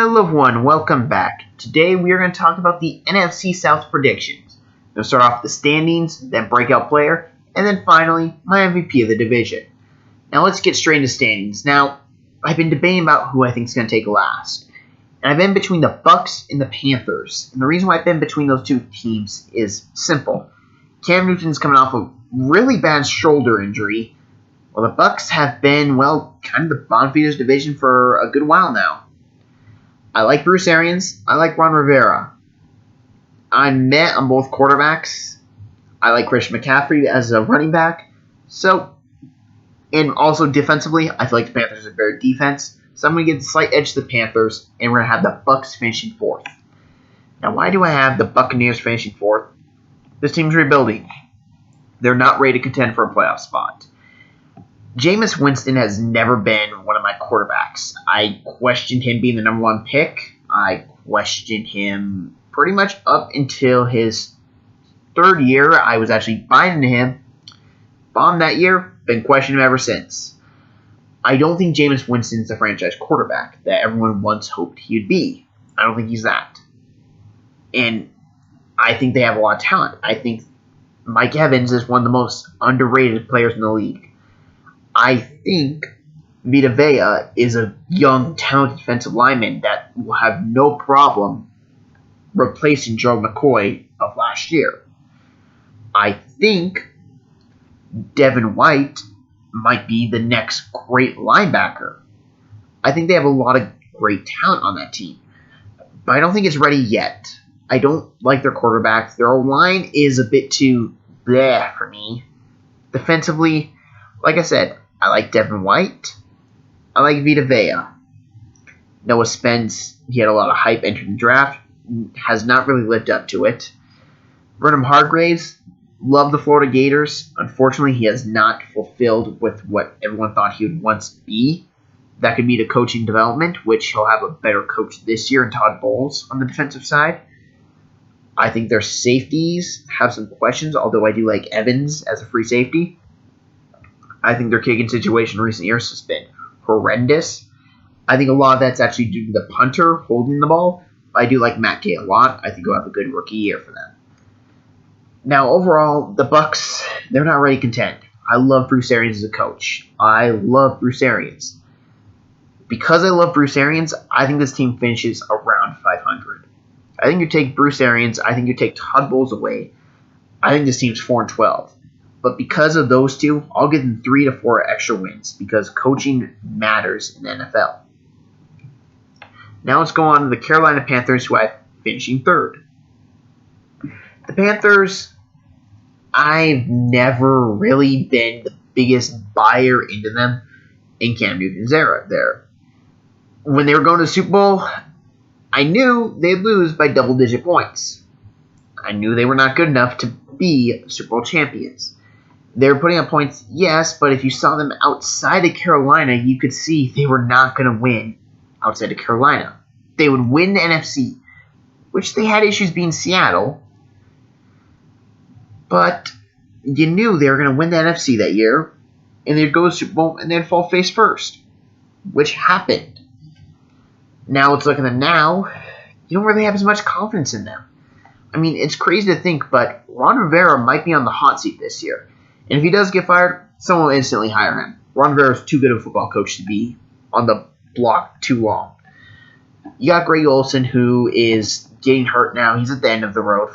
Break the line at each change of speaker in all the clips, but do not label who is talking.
Hello everyone, welcome back. Today we are going to talk about the NFC South Predictions. I'm going to start off with the standings, then Breakout Player, and then finally my MVP of the division. Now let's get straight into standings. Now, I've been debating about who I think is going to take last. And I've been between the Bucs and the Panthers. And the reason why I've been between those two teams is simple. Cam Newton's coming off a really bad shoulder injury, while the Bucs have been, kind of the bottom feeders division for a good while now. I like Bruce Arians. I like Ron Rivera. I'm met on both quarterbacks. I like Christian McCaffrey as a running back. And also defensively, I feel like the Panthers are a better defense. So I'm going to give the slight edge to the Panthers, and we're going to have the Bucs finishing fourth. Now, why do I have the Buccaneers finishing fourth? This team's rebuilding. They're not ready to contend for a playoff spot. Jameis Winston has never been one of my quarterbacks. I questioned him being the number one pick. I questioned him pretty much up until his third year. I was actually buying into him. Bombed that year, been questioning him ever since. I don't think Jameis Winston's the franchise quarterback that everyone once hoped he'd be. I don't think he's that. And I think they have a lot of talent. I think Mike Evans is one of the most underrated players in the league. I think Vita Vea is a young, talented defensive lineman that will have no problem replacing Joe McCoy of last year. I think Devin White might be the next great linebacker. I think they have a lot of great talent on that team, but I don't think it's ready yet. I don't like their quarterbacks. Their line is a bit too bleh for me. Defensively, like I said, I like Devin White. I like Vita Vea. Noah Spence, he had a lot of hype entering the draft. Has not really lived up to it. Vernon Hargreaves, love the Florida Gators. Unfortunately, he has not fulfilled with what everyone thought he would once be. That could be the coaching development, which he'll have a better coach this year in Todd Bowles on the defensive side. I think their safeties have some questions, although I do like Evans as a free safety. I think their kicking situation in recent years has been horrendous. I think a lot of that's actually due to the punter holding the ball. I do like Matt Gay a lot. I think he'll have a good rookie year for them. Now, overall, the Bucs, they're not ready to contend. I love Bruce Arians as a coach. I love Bruce Arians. Because I love Bruce Arians, I think this team finishes around 500. I think you take Bruce Arians, I think you take Todd Bowles away. I think this team's 4-12. But because of those two, I'll give them 3 to 4 extra wins because coaching matters in the NFL. Now let's go on to the Carolina Panthers, who I'm finishing third. The Panthers, I've never really been the biggest buyer into them in Cam Newton's era there. When they were going to the Super Bowl, I knew they'd lose by double-digit points. I knew they were not good enough to be Super Bowl champions. They were putting up points, yes, but if you saw them outside of Carolina, you could see they were not going to win outside of Carolina. They would win the NFC, which they had issues being Seattle, but you knew they were going to win the NFC that year, and they'd go to the Super Bowl and they'd fall face first, which happened. Now let's look at them now. You don't really have as much confidence in them. I mean, it's crazy to think, but Ron Rivera might be on the hot seat this year. And if he does get fired, someone will instantly hire him. Ron Rivera is too good of a football coach to be on the block too long. You got Greg Olsen, who is getting hurt now. He's at the end of the road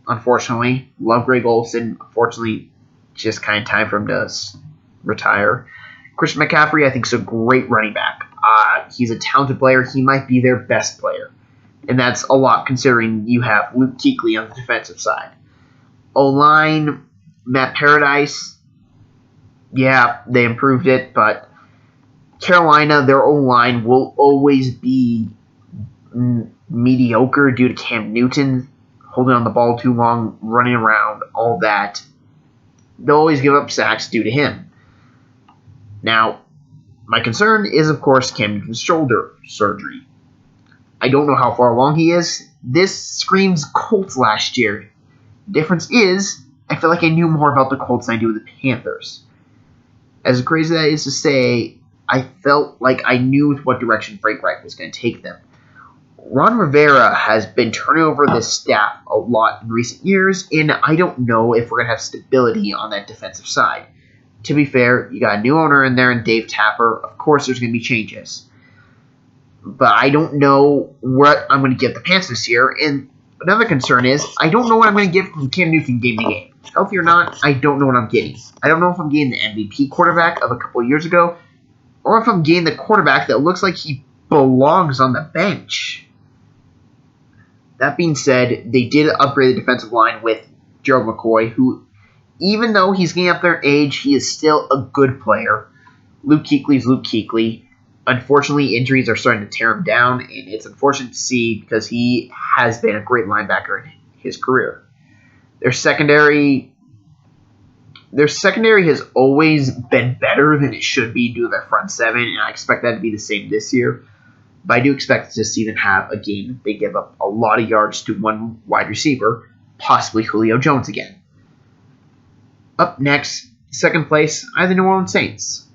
unfortunately. Love Greg Olsen. Unfortunately, just kind of time for him to retire. Christian McCaffrey, I think, is a great running back. He's a talented player. He might be their best player. And that's a lot considering you have Luke Kuechly on the defensive side. O-line, Matt Paradise, yeah, they improved it, but Carolina, their O-line will always be mediocre due to Cam Newton holding on the ball too long, running around, all that. They'll always give up sacks due to him. Now, my concern is, of course, Cam Newton's shoulder surgery. I don't know how far along he is. This screams Colts last year. Difference is, I feel like I knew more about the Colts than I do with the Panthers. As crazy as that is to say, I felt like I knew what direction Frank Reich was going to take them. Ron Rivera has been turning over this staff a lot in recent years, and I don't know if we're going to have stability on that defensive side. To be fair, you got a new owner in there in Dave Tapper. Of course, there's going to be changes. But I don't know what I'm going to give the Panthers this year. And another concern is I don't know what I'm going to get from Cam Newton game to game. Healthy or not, I don't know what I'm getting. I don't know if I'm getting the MVP quarterback of a couple of years ago or if I'm getting the quarterback that looks like he belongs on the bench. That being said, they did upgrade the defensive line with Gerald McCoy, who, even though he's getting up there in age, he is still a good player. Luke Kuechly's Luke Kuechly. Unfortunately, injuries are starting to tear him down, and it's unfortunate to see because he has been a great linebacker in his career. Their secondary has always been better than it should be due to their front seven, and I expect that to be the same this year. But I do expect to see them have a game they give up a lot of yards to one wide receiver, possibly Julio Jones again. Up next, second place, I have the New Orleans Saints.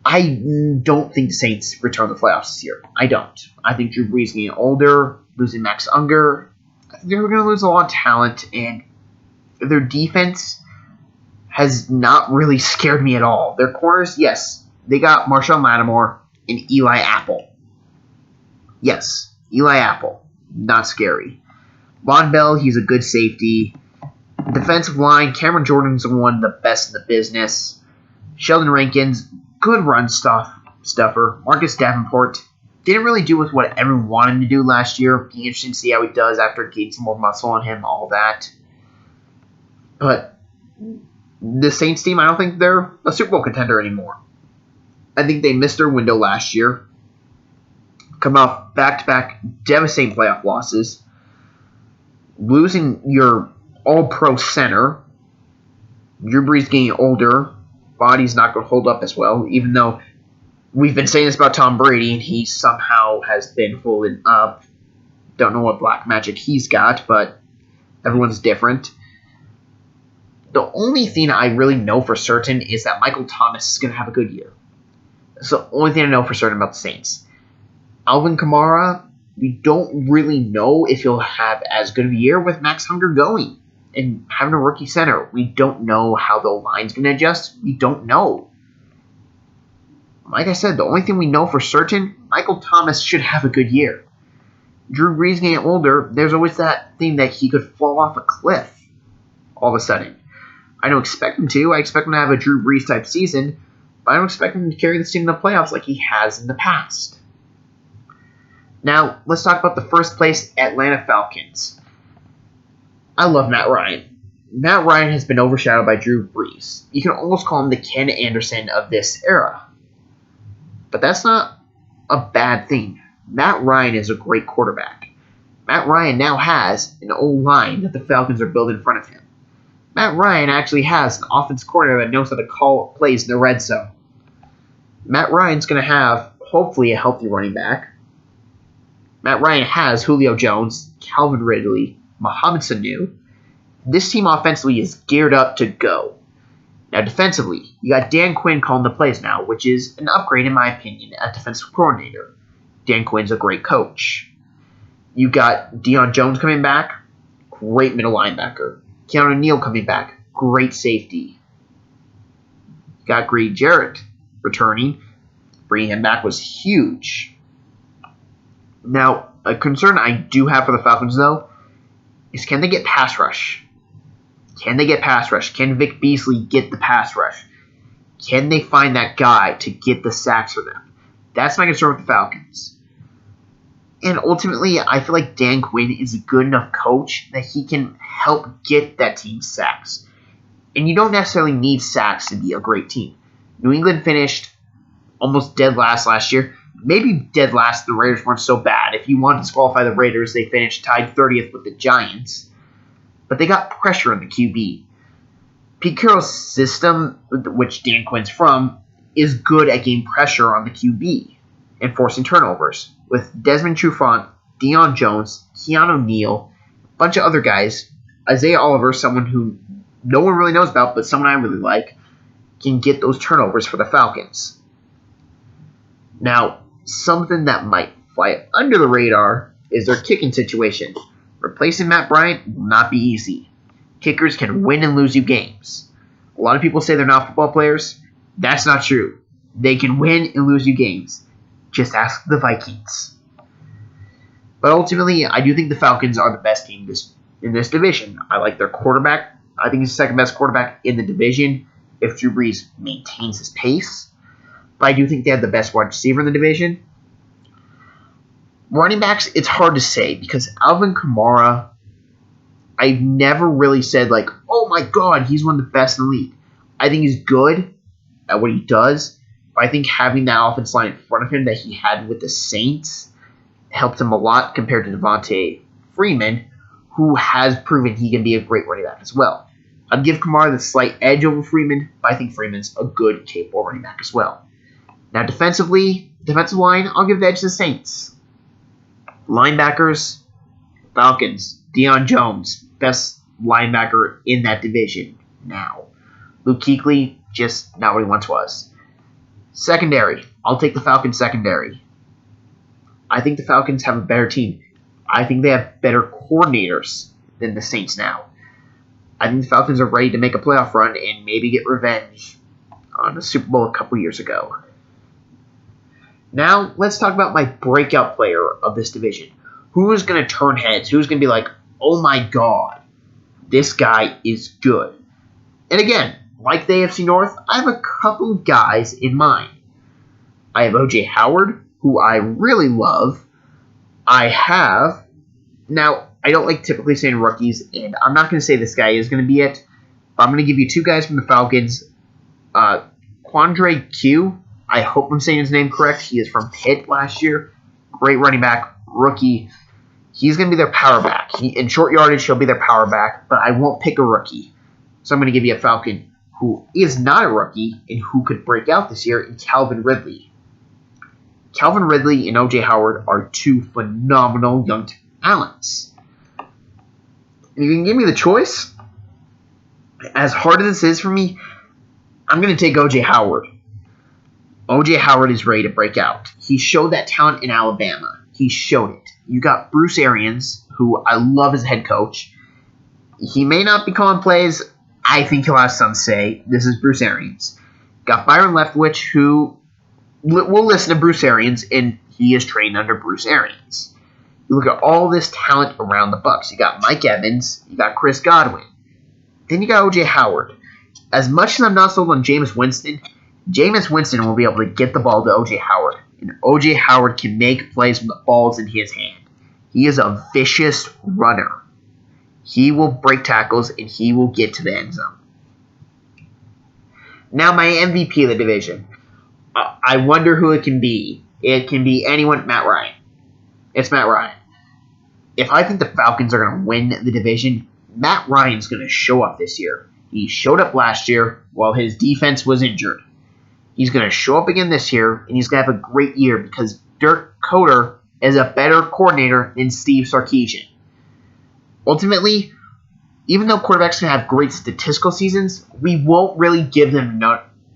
I don't think the Saints return to the playoffs this year. I don't. I think Drew Brees getting older, losing Max Unger. I think they're going to lose a lot of talent, and their defense has not really scared me at all. Their corners, yes, they got Marshawn Lattimore and Eli Apple. Yes, Eli Apple. Not scary. Von Bell, he's a good safety. Defensive line, Cameron Jordan's one of the best in the business. Sheldon Rankins, good run stuffer. Marcus Davenport didn't really do with what everyone wanted him to do last year. Be interesting to see how he does after getting some more muscle on him, all that. But the Saints team, I don't think they're a Super Bowl contender anymore. I think they missed their window last year. Come off back-to-back devastating playoff losses. Losing your all-pro center. Drew Brees getting older. Body's not going to hold up as well, even though we've been saying this about Tom Brady, and he somehow has been holding up. Don't know what black magic he's got, but everyone's different. The only thing I really know for certain is that Michael Thomas is going to have a good year. That's the only thing I know for certain about the Saints. Alvin Kamara, we don't really know if he'll have as good of a year with Max Unger going and having a rookie center. We don't know how the line's going to adjust. We don't know. Like I said, the only thing we know for certain, Michael Thomas should have a good year. Drew Brees getting older, there's always that thing that he could fall off a cliff all of a sudden. I don't expect him to. I expect him to have a Drew Brees type season, but I don't expect him to carry this team in the playoffs like he has in the past. Now, let's talk about the first place Atlanta Falcons. I love Matt Ryan. Matt Ryan has been overshadowed by Drew Brees. You can almost call him the Ken Anderson of this era. But that's not a bad thing. Matt Ryan is a great quarterback. Matt Ryan now has an O-line that the Falcons are building in front of him. Matt Ryan actually has an offensive coordinator that knows how to call plays in the red zone. Matt Ryan's going to have, hopefully, a healthy running back. Matt Ryan has Julio Jones, Calvin Ridley, Mohamed Sanu. This team offensively is geared up to go. Now defensively, you got Dan Quinn calling the plays now, which is an upgrade in my opinion at defensive coordinator. Dan Quinn's a great coach. You got Deion Jones coming back, great middle linebacker. Keanu Neal coming back, great safety. You got Grady Jarrett returning. Bringing him back was huge. Now, a concern I do have for the Falcons, though, is can they get pass rush? Can they get pass rush? Can Vic Beasley get the pass rush? Can they find that guy to get the sacks for them? That's my concern with the Falcons. And ultimately, I feel like Dan Quinn is a good enough coach that he can help get that team sacks. And you don't necessarily need sacks to be a great team. New England finished almost dead last year. Maybe dead last, the Raiders weren't so bad. If you want to disqualify the Raiders, they finished tied 30th with the Giants. But they got pressure on the QB. Pete Carroll's system, which Dan Quinn's from, is good at getting pressure on the QB and forcing turnovers. With Desmond Trufant, Deion Jones, Keanu Neal, a bunch of other guys, Isaiah Oliver, someone who no one really knows about, but someone I really like, can get those turnovers for the Falcons. Now, something that might fly under the radar is their kicking situation. Replacing Matt Bryant will not be easy. Kickers can win and lose you games. A lot of people say they're not football players. That's not true. They can win and lose you games. Just ask the Vikings. But ultimately, I do think the Falcons are the best team in this division. I like their quarterback. I think he's the second best quarterback in the division if Drew Brees maintains his pace. But I do think they have the best wide receiver in the division. Running backs, it's hard to say because Alvin Kamara, I've never really said like, oh my god, he's one of the best in the league. I think he's good at what he does, but I think having that offense line in front of him that he had with the Saints helped him a lot compared to Devontae Freeman, who has proven he can be a great running back as well. I'd give Kamara the slight edge over Freeman, but I think Freeman's a good, capable running back as well. Now defensive line, I'll give the edge to the Saints. Linebackers, Falcons, Deion Jones, best linebacker in that division now. Luke Kuechly, just not what he once was. Secondary, I'll take the Falcons secondary. I think the Falcons have a better team. I think they have better coordinators than the Saints now. I think the Falcons are ready to make a playoff run and maybe get revenge on the Super Bowl a couple years ago. Now, let's talk about my breakout player of this division. Who is going to turn heads? Who's going to be like, oh my god, this guy is good. And again, like the AFC North, I have a couple guys in mind. I have O.J. Howard, who I really love. Now, I don't like typically saying rookies, and I'm not going to say this guy is going to be it, but I'm going to give you two guys from the Falcons. Quandre Q, I hope I'm saying his name correct. He is from Pitt last year. Great running back, rookie. He's going to be their power back. In short yardage, he'll be their power back, but I won't pick a rookie. So I'm going to give you a Falcon who is not a rookie and who could break out this year in Calvin Ridley. Calvin Ridley and O.J. Howard are two phenomenal young talents. And if you can give me the choice, as hard as this is for me, I'm going to take O.J. Howard. O.J. Howard is ready to break out. He showed that talent in Alabama. He showed it. You got Bruce Arians, who I love as a head coach. He may not be calling plays. I think he'll have some say. This is Bruce Arians. Got Byron Leftwich, who will listen to Bruce Arians, and he is trained under Bruce Arians. You look at all this talent around the Bucs. You got Mike Evans. You got Chris Godwin. Then you got O.J. Howard. As much as I'm not sold on Jameis Winston will be able to get the ball to O.J. Howard. And O.J. Howard can make plays when the ball's in his hand. He is a vicious runner. He will break tackles, and he will get to the end zone. Now, my MVP of the division. I wonder who it can be. It can be anyone. Matt Ryan. It's Matt Ryan. If I think the Falcons are going to win the division, Matt Ryan's going to show up this year. He showed up last year while his defense was injured. He's going to show up again this year, and he's going to have a great year because Dirk Koetter is a better coordinator than Steve Sarkisian. Ultimately, even though quarterbacks can have great statistical seasons, we won't really give them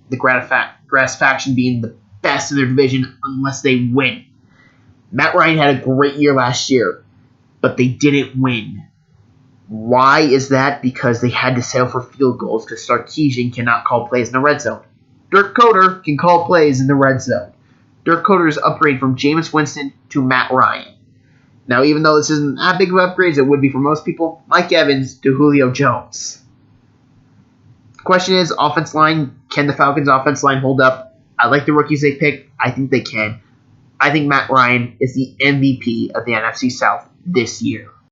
the gratification being the best in their division unless they win. Matt Ryan had a great year last year, but they didn't win. Why is that? Because they had to settle for field goals because Sarkisian cannot call plays in the red zone. Dirk Koetter can call plays in the red zone. Dirk Koetter's upgrade from Jameis Winston to Matt Ryan. Now, even though this isn't that big of upgrades, it would be for most people, Mike Evans to Julio Jones. The question is, offense line, can the Falcons' offense line hold up? I like the rookies they picked. I think they can. I think Matt Ryan is the MVP of the NFC South this year.